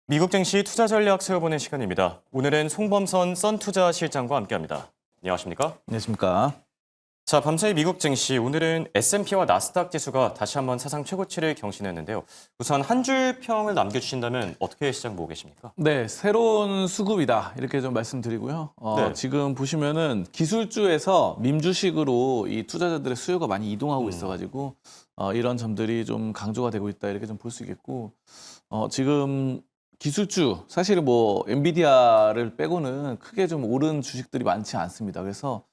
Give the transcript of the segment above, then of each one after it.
미국 증시 투자 전략 세워보는 시간입니다. 오늘은 송범선 썬투자 실장과 함께합니다. 안녕하십니까? 안녕하십니까. 자, 밤사이 미국 증시 오늘은 S&P와 나스닥 지수가 다시 한번 사상 최고치를 경신했는데요. 우선 한 줄 평을 남겨주신다면 어떻게 시장 보고 계십니까? 네, 새로운 수급이다 이렇게 좀 말씀드리고요. 네. 지금 보시면은 기술주에서 밈주식으로 이 투자자들의 수요가 많이 이동하고 있어가지고 이런 점들이 좀 강조가 되고 있다 이렇게 좀 볼 수 있겠고, 지금 기술주 사실은 뭐 엔비디아를 빼고는 크게 좀 오른 주식들이 많지 않습니다. 그래서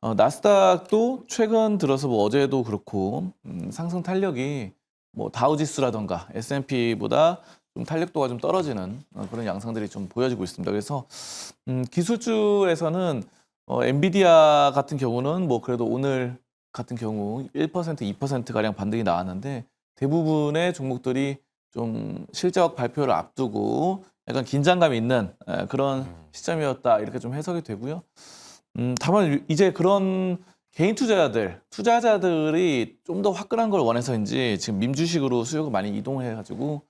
나스닥도 최근 들어서 뭐 어제도 그렇고 상승 탄력이 뭐 다우지수라던가 S&P보다 좀 탄력도가 좀 떨어지는 그런 양상들이 좀 보여지고 있습니다. 그래서 기술주에서는 엔비디아 같은 경우는 뭐 그래도 오늘 같은 경우 1%, 2%가량 반등이 나왔는데 대부분의 종목들이 좀 실적 발표를 앞두고 약간 긴장감이 있는 그런 시점이었다 이렇게 좀 해석이 되고요. 다만 이제 그런 개인 투자자들이 좀 더 화끈한 걸 원해서인지 지금 밈주식으로 수요가 많이 이동해가지고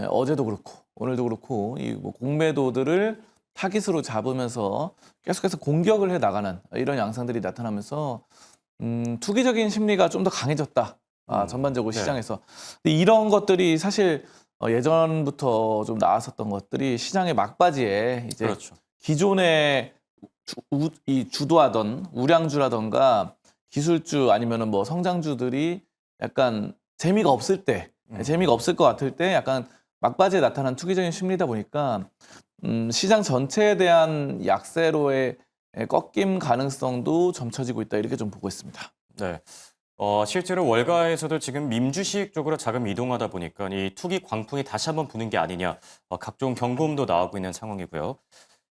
어제도 그렇고 오늘도 그렇고 이 뭐 공매도들을 타깃으로 잡으면서 계속해서 공격을 해 나가는 이런 양상들이 나타나면서 투기적인 심리가 좀 더 강해졌다. 전반적으로 네. 시장에서. 근데 이런 것들이 사실 예전부터 좀 나왔었던 것들이 시장의 막바지에 이제 그렇죠. 기존의 이 주도하던 우량주라던가 기술주 아니면은 뭐 성장주들이 약간 재미가 없을 때, 재미가 없을 것 같을 때 약간 막바지에 나타난 투기적인 심리다 보니까 시장 전체에 대한 약세로의 꺾임 가능성도 점쳐지고 있다 이렇게 좀 보고 있습니다. 네. 실제로 월가에서도 지금 밈주식 쪽으로 자금 이동하다 보니까 이 투기 광풍이 다시 한번 부는 게 아니냐, 각종 경고음도 나오고 있는 상황이고요.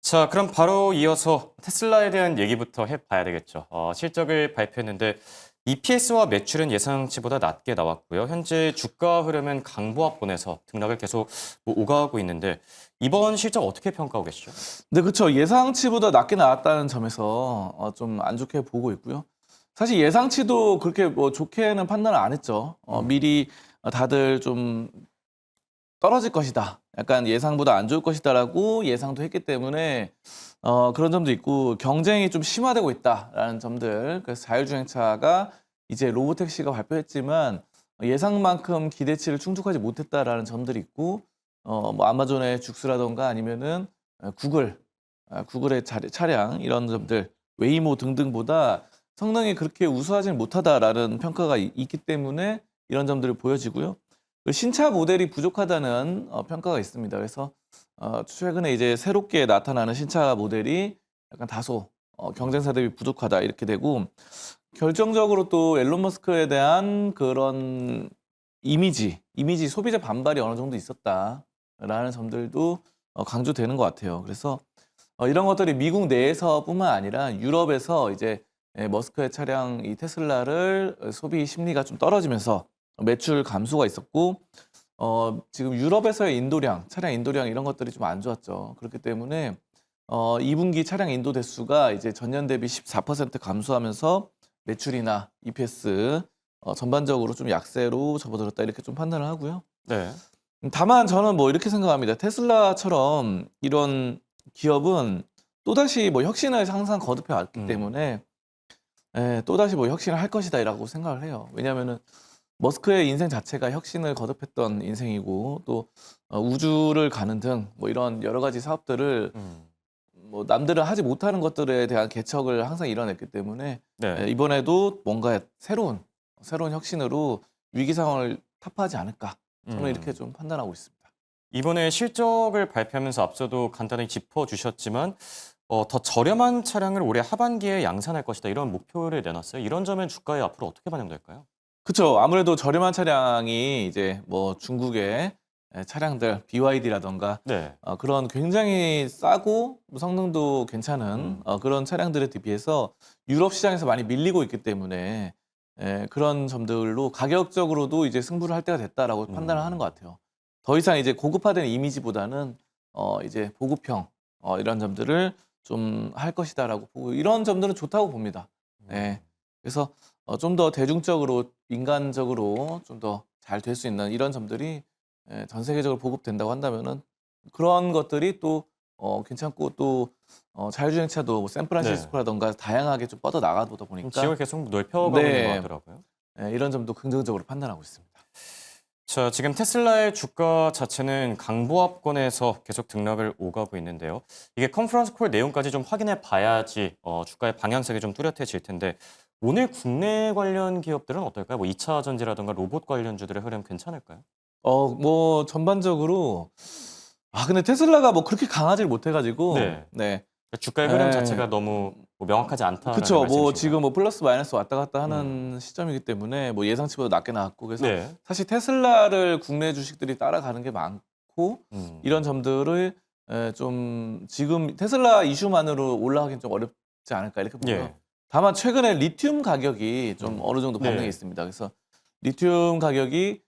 자, 그럼 바로 이어서 테슬라에 대한 얘기부터 해봐야 되겠죠. 실적을 발표했는데 EPS와 매출은 예상치보다 낮게 나왔고요. 현재 주가 흐름은 강보합권에서 등락을 계속 오가고 있는데 이번 실적 어떻게 평가하고 계시죠? 네, 그렇죠. 예상치보다 낮게 나왔다는 점에서 좀 안 좋게 보고 있고요. 사실 예상치도 그렇게 뭐 좋게는 판단을 안 했죠. 미리 다들 좀 떨어질 것이다. 약간 예상보다 안 좋을 것이다라고 예상도 했기 때문에 그런 점도 있고 경쟁이 좀 심화되고 있다라는 점들. 그래서 자율주행차가 이제 로보택시가 발표했지만 예상만큼 기대치를 충족하지 못했다라는 점들이 있고 뭐 아마존의 죽스라던가 아니면은 구글의 차량 이런 점들 웨이모 등등보다 성능이 그렇게 우수하지는 못하다라는 평가가 있기 때문에 이런 점들이 보여지고요. 그 신차 모델이 부족하다는 평가가 있습니다. 그래서 최근에 이제 새롭게 나타나는 신차 모델이 약간 다소 경쟁사 대비 부족하다 이렇게 되고 결정적으로 또 일론 머스크에 대한 그런 이미지 소비자 반발이 어느 정도 있었다라는 점들도 강조되는 것 같아요. 그래서 이런 것들이 미국 내에서뿐만 아니라 유럽에서 이제 머스크의 차량 이 테슬라를 소비 심리가 좀 떨어지면서 매출 감소가 있었고 지금 유럽에서의 차량 인도량 이런 것들이 좀 안 좋았죠. 그렇기 때문에 2분기 차량 인도 대수가 이제 전년 대비 14% 감소하면서 매출이나 EPS 전반적으로 좀 약세로 접어들었다 이렇게 좀 판단을 하고요. 네. 다만 저는 뭐 이렇게 생각합니다. 테슬라처럼 이런 기업은 또다시 뭐 혁신을 항상 거듭해 왔기 때문에 또다시 뭐 혁신을 할 것이다라고 생각을 해요. 왜냐하면은 머스크의 인생 자체가 혁신을 거듭했던 인생이고 또 우주를 가는 등 뭐 이런 여러 가지 사업들을 뭐 남들은 하지 못하는 것들에 대한 개척을 항상 이뤄냈기 때문에 네. 이번에도 뭔가 새로운 혁신으로 위기 상황을 타파하지 않을까 저는 이렇게 음. 좀 판단하고 있습니다. 이번에 실적을 발표하면서 앞서도 간단히 짚어주셨지만 더 저렴한 차량을 올해 하반기에 양산할 것이다 이런 목표를 내놨어요. 이런 점은 주가에 앞으로 어떻게 반영될까요? 그쵸. 아무래도 저렴한 차량이 이제 뭐 중국의 차량들 BYD라던가 네. 그런 굉장히 싸고 성능도 괜찮은 그런 차량들에 비해서 유럽 시장에서 많이 밀리고 있기 때문에 그런 점들로 가격적으로도 이제 승부를 할 때가 됐다라고 판단을 하는 것 같아요. 더 이상 이제 고급화된 이미지보다는 이제 보급형 이런 점들을 좀 할 것이다라고 보고 이런 점들은 좋다고 봅니다. 예. 그래서 좀 더 대중적으로 인간적으로 좀 더 잘 될 수 있는 이런 점들이 전 세계적으로 보급된다고 한다면은 그런 것들이 또 괜찮고 또 자율주행차도 뭐 샌프란시스코라던가 다양하게 좀 뻗어 나가다 좀 보니까 지역을 계속 넓혀가고 있는 것 네, 같더라고요. 이런 점도 긍정적으로 판단하고 있습니다. 자, 지금 테슬라의 주가 자체는 강보합권에서 계속 등락을 오가고 있는데요. 이게 컨퍼런스 콜 내용까지 좀 확인해 봐야지 주가의 방향성이 좀 뚜렷해질 텐데 오늘 국내 관련 기업들은 어떨까요? 뭐 2차 전지라든가 로봇 관련주들의 흐름 괜찮을까요? 뭐 전반적으로 근데 테슬라가 뭐 그렇게 강하지를 못해가지고 네. 네, 주가의 흐름 자체가 너무 뭐 명확하지 않다라는 그쵸. 뭐 말씀이신가요? 지금 뭐 플러스 마이너스 왔다 갔다 음. 하는 시점이기 때문에 뭐 예상치보다 낮게 나왔고 그래서 네. 사실 테슬라를 국내 주식들이 따라가는 게 많고 음. 이런 점들을 좀 지금 테슬라 이슈만으로 올라가긴 좀 어렵지 않을까 이렇게 보고요. 예. 다만 최근에 리튬 가격이 좀 어느 정도 반등이 네. 있습니다. 그래서 리튬 가격이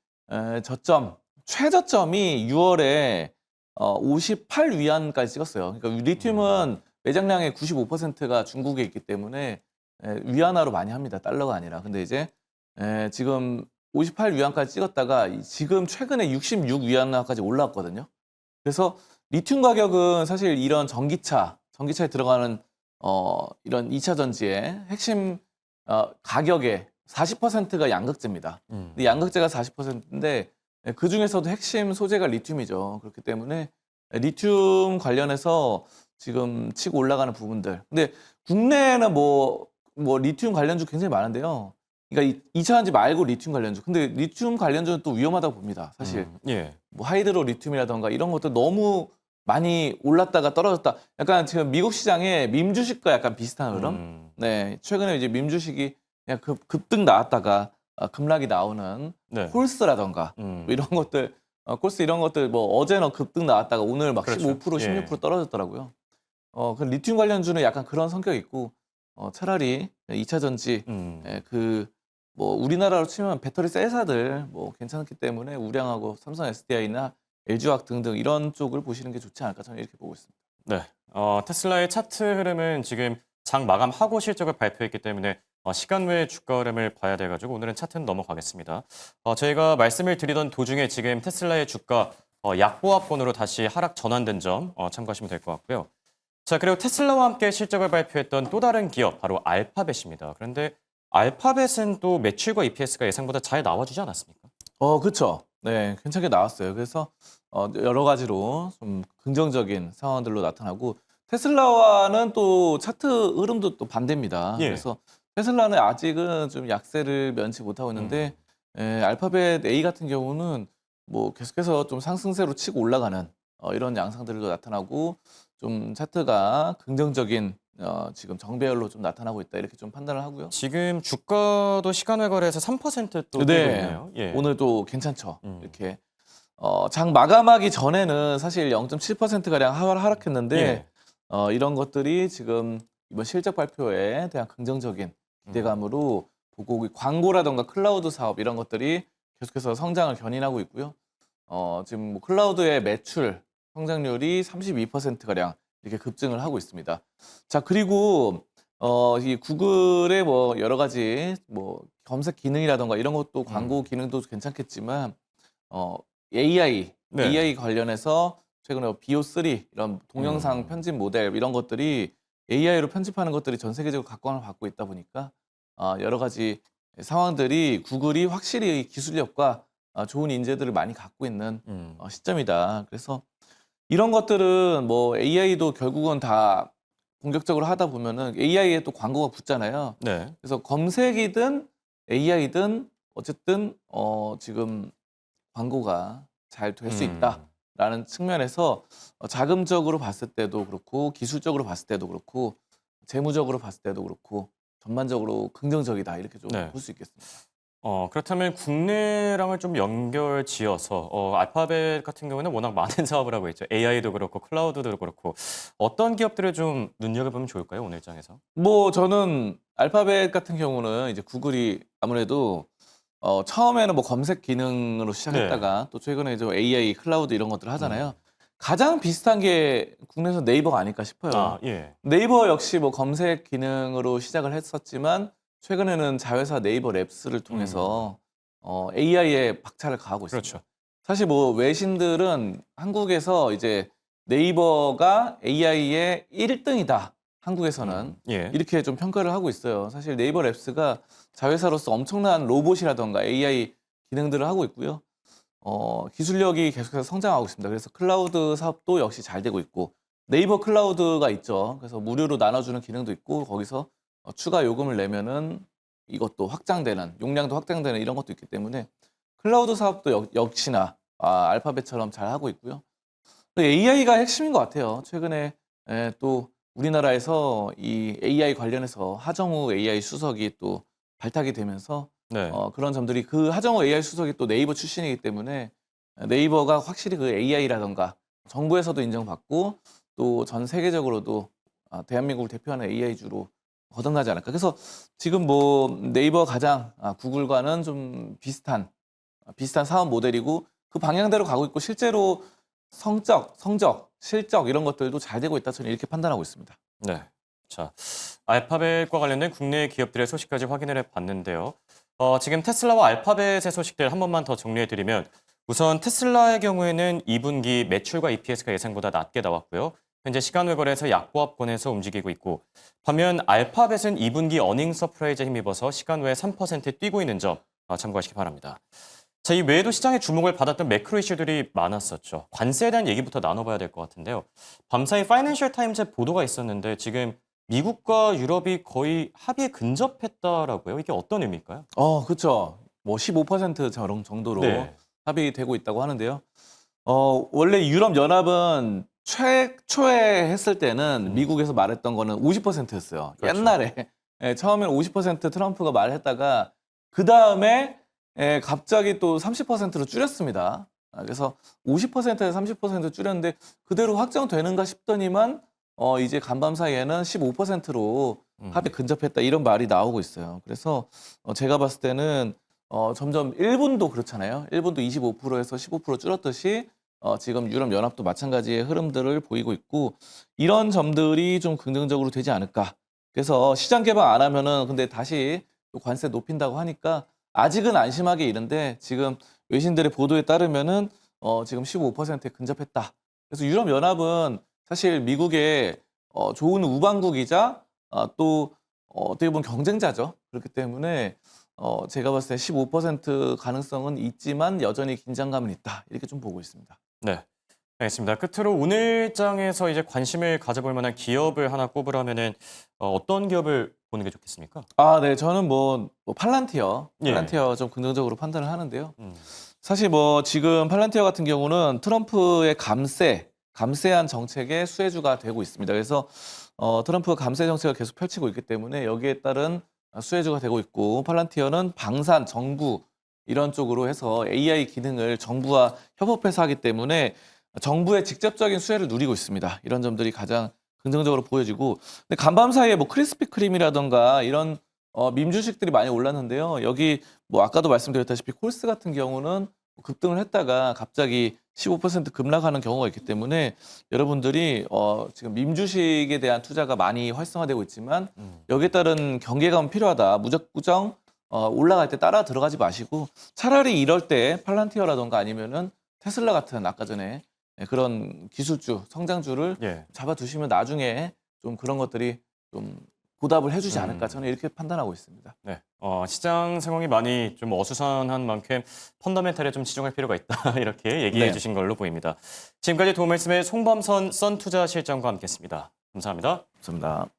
최저점이 6월에 58위안까지 찍었어요. 그러니까 리튬은 매장량의 95%가 중국에 있기 때문에 위안화로 많이 합니다. 달러가 아니라. 근데 이제 지금 58위안까지 찍었다가 지금 최근에 66위안화까지 올라왔거든요. 그래서 리튬 가격은 사실 이런 전기차에 들어가는 이런 2차 전지의 핵심 가격의 40%가 양극재입니다. 근데 양극재가 40%인데 그 중에서도 핵심 소재가 리튬이죠. 그렇기 때문에 리튬 관련해서 지금 치고 올라가는 부분들. 근데 국내에는 뭐 리튬 관련주 굉장히 많은데요. 그러니까 2차 전지 말고 리튬 관련주. 근데 리튬 관련주는 또 위험하다고 봅니다. 사실. 예. 뭐 하이드로 리튬이라던가 이런 것도 너무 많이 올랐다가 떨어졌다. 약간 지금 미국 시장에 밈 주식과 약간 비슷한 흐름. 네, 최근에 이제 밈 주식이 그냥 급등 나왔다가 급락이 나오는 네. 콜스라던가 뭐 이런 것들, 콜스 이런 것들 뭐 어제는 급등 나왔다가 오늘 막 그렇죠. 15% 예. 16% 떨어졌더라고요. 그 리튬 관련주는 약간 그런 성격이 있고 차라리 2차 전지 뭐 우리나라로 치면 배터리 셀사들 뭐 괜찮기 때문에 우량하고 삼성 SDI나 LG화학 등등 이런 쪽을 보시는 게 좋지 않을까 저는 이렇게 보고 있습니다. 네. 테슬라의 차트 흐름은 지금 장 마감하고 실적을 발표했기 때문에 시간 외의 주가 흐름을 봐야 돼가지고 오늘은 차트는 넘어가겠습니다. 저희가 말씀을 드리던 도중에 지금 테슬라의 주가 약보합권으로 다시 하락 전환된 점 참고하시면 될 것 같고요. 자, 그리고 테슬라와 함께 실적을 발표했던 또 다른 기업 바로 알파벳입니다. 그런데 알파벳은 또 매출과 EPS가 예상보다 잘 나와주지 않았습니까? 그쵸. 네, 괜찮게 나왔어요. 그래서 여러 가지로 좀 긍정적인 상황들로 나타나고 테슬라와는 또 차트 흐름도 또 반대입니다. 예. 그래서 테슬라는 아직은 좀 약세를 면치 못하고 있는데 알파벳 A 같은 경우는 뭐 계속해서 좀 상승세로 치고 올라가는 이런 양상들도 나타나고 좀 차트가 긍정적인 지금 정배열로 좀 나타나고 있다 이렇게 좀 판단을 하고요. 지금 주가도 시간외 거래에서 3%또 뛰고 있네요. 예. 오늘도 괜찮죠. 음. 이렇게 장 마감하기 전에는 사실 0.7%가량 하락했는데 예. 이런 것들이 지금 이번 실적 발표에 대한 긍정적인 기대감으로 보고 광고라던가 클라우드 사업 이런 것들이 계속해서 성장을 견인하고 있고요. 지금 뭐 클라우드의 매출 성장률이 32%가량 이렇게 급증을 하고 있습니다. 자, 그리고 이 구글의 뭐 여러 가지 뭐 검색 기능이라던가 이런 것도 광고 기능도 괜찮겠지만 AI 네. AI 관련해서 최근에 BO3 이런 동영상 편집 모델 이런 것들이 AI로 편집하는 것들이 전 세계적으로 각광을 받고 있다 보니까 여러 가지 상황들이 구글이 확실히 기술력과 좋은 인재들을 많이 갖고 있는 시점이다. 그래서 이런 것들은 뭐 AI도 결국은 다 본격적으로 하다 보면은 AI에 또 광고가 붙잖아요. 네. 그래서 검색이든 AI든 어쨌든 지금 광고가 잘 될 수 있다라는 측면에서 자금적으로 봤을 때도 그렇고 기술적으로 봤을 때도 그렇고 재무적으로 봤을 때도 그렇고 전반적으로 긍정적이다 이렇게 좀 네. 볼 수 있겠습니다. 그렇다면 국내랑을 좀 연결 지어서 알파벳 같은 경우는 워낙 많은 사업을 하고 있죠. AI도 그렇고 클라우드도 그렇고 어떤 기업들을 좀 눈여겨보면 좋을까요? 오늘 장에서? 뭐 저는 알파벳 같은 경우는 이제 구글이 아무래도 처음에는 뭐 검색 기능으로 시작했다가 또 최근에 이제 AI, 클라우드 이런 것들을 하잖아요. 가장 비슷한 게 국내에서 네이버가 아닐까 싶어요. 예. 네이버 역시 뭐 검색 기능으로 시작을 했었지만 최근에는 자회사 네이버 랩스를 통해서 AI에 박차를 가하고 있습니다. 그렇죠. 사실 뭐 외신들은 한국에서 이제 네이버가 AI의 1등이다. 한국에서는 예. 이렇게 좀 평가를 하고 있어요. 사실 네이버 랩스가 자회사로서 엄청난 로봇이라던가 AI 기능들을 하고 있고요. 기술력이 계속해서 성장하고 있습니다. 그래서 클라우드 사업도 역시 잘 되고 있고 네이버 클라우드가 있죠. 그래서 무료로 나눠주는 기능도 있고 거기서 추가 요금을 내면은 이것도 확장되는 용량도 확장되는 이런 것도 있기 때문에 클라우드 사업도 역시나 알파벳처럼 잘 하고 있고요. AI가 핵심인 것 같아요. 최근에 또 우리나라에서 이 AI 관련해서 하정우 AI 수석이 또 발탁이 되면서 네. 그런 점들이 그 하정우 AI 수석이 또 네이버 출신이기 때문에 네이버가 확실히 그 AI라던가 정부에서도 인정받고 또 전 세계적으로도 대한민국을 대표하는 AI주로 거듭나지 않을까. 그래서 지금 뭐 네이버 가장 구글과는 좀 비슷한 사업 모델이고 그 방향대로 가고 있고 실제로 성적, 실적 이런 것들도 잘 되고 있다. 저는 이렇게 판단하고 있습니다. 네. 자, 알파벳과 관련된 국내 기업들의 소식까지 확인을 해봤는데요. 지금 테슬라와 알파벳의 소식들 한 번만 더 정리해드리면 우선 테슬라의 경우에는 2분기 매출과 EPS가 예상보다 낮게 나왔고요. 현재 시간 외거래에서 약보합권에서 움직이고 있고 반면 알파벳은 2분기 어닝 서프라이즈에 힘입어서 시간 외에 3% 뛰고 있는 점 참고하시기 바랍니다. 자, 이 외에도 시장의 주목을 받았던 매크로 이슈들이 많았었죠. 관세에 대한 얘기부터 나눠봐야 될 것 같은데요. 밤사이 파이낸셜 타임즈의 보도가 있었는데 지금 미국과 유럽이 거의 합의에 근접했다라고요. 이게 어떤 의미일까요? 그렇죠. 뭐 15% 저런 정도로 네. 합의되고 있다고 하는데요. 원래 유럽 연합은 최초에 했을 때는 미국에서 말했던 거는 50%였어요. 그렇죠. 옛날에 처음에는 50% 트럼프가 말했다가 그 다음에 갑자기 또 30%로 줄였습니다. 그래서 50%에서 30% 줄였는데 그대로 확정되는가 싶더니만 이제 간밤 사이에는 15%로 합의 근접했다 이런 말이 나오고 있어요. 그래서 제가 봤을 때는 점점 일본도 그렇잖아요. 일본도 25%에서 15% 줄었듯이 지금 유럽 연합도 마찬가지의 흐름들을 보이고 있고 이런 점들이 좀 긍정적으로 되지 않을까. 그래서 시장 개방 안 하면은 근데 다시 또 관세 높인다고 하니까 아직은 안심하기 이른데 지금 외신들의 보도에 따르면은 지금 15%에 근접했다. 그래서 유럽 연합은 사실 미국의 좋은 우방국이자 또 어떻게 보면 경쟁자죠. 그렇기 때문에 제가 봤을 때 15% 가능성은 있지만 여전히 긴장감은 있다. 이렇게 좀 보고 있습니다. 네. 알겠습니다. 끝으로 오늘 장에서 이제 관심을 가져볼 만한 기업을 하나 꼽으라면은 어떤 기업을 보는 게 좋겠습니까? 네. 저는 뭐 팔란티어 예. 좀 긍정적으로 판단을 하는데요. 음. 사실 뭐 지금 팔란티어 같은 경우는 트럼프의 감세한 정책의 수혜주가 되고 있습니다. 그래서 트럼프가 감세 정책을 계속 펼치고 있기 때문에 여기에 따른 수혜주가 되고 있고 팔란티어는 방산, 정부 이런 쪽으로 해서 AI 기능을 정부와 협업해서 하기 때문에 정부의 직접적인 수혜를 누리고 있습니다. 이런 점들이 가장 긍정적으로 보여지고 근데 간밤 사이에 뭐 크리스피 크림이라던가 이런 밈 주식들이 많이 올랐는데요. 여기 뭐 아까도 말씀드렸다시피 콜스 같은 경우는 급등을 했다가 갑자기 15% 급락하는 경우가 있기 때문에 여러분들이 지금 밈 주식에 대한 투자가 많이 활성화되고 있지만 여기에 따른 경계감은 필요하다. 무작정 올라갈 때 따라 들어가지 마시고 차라리 이럴 때 팔란티어라던가 아니면은 테슬라 같은 아까 전에 그런 기술주, 성장주를 예. 잡아두시면 나중에 좀 그런 것들이 좀 보답을 해주지 않을까 음. 저는 이렇게 판단하고 있습니다. 네. 시장 상황이 많이 좀 어수선한 만큼 펀더멘탈에 좀 치중할 필요가 있다. 이렇게 얘기해 네. 주신 걸로 보입니다. 지금까지 도움 말씀의 송범선 썬투자 실장과 함께했습니다. 감사합니다. 감사합니다.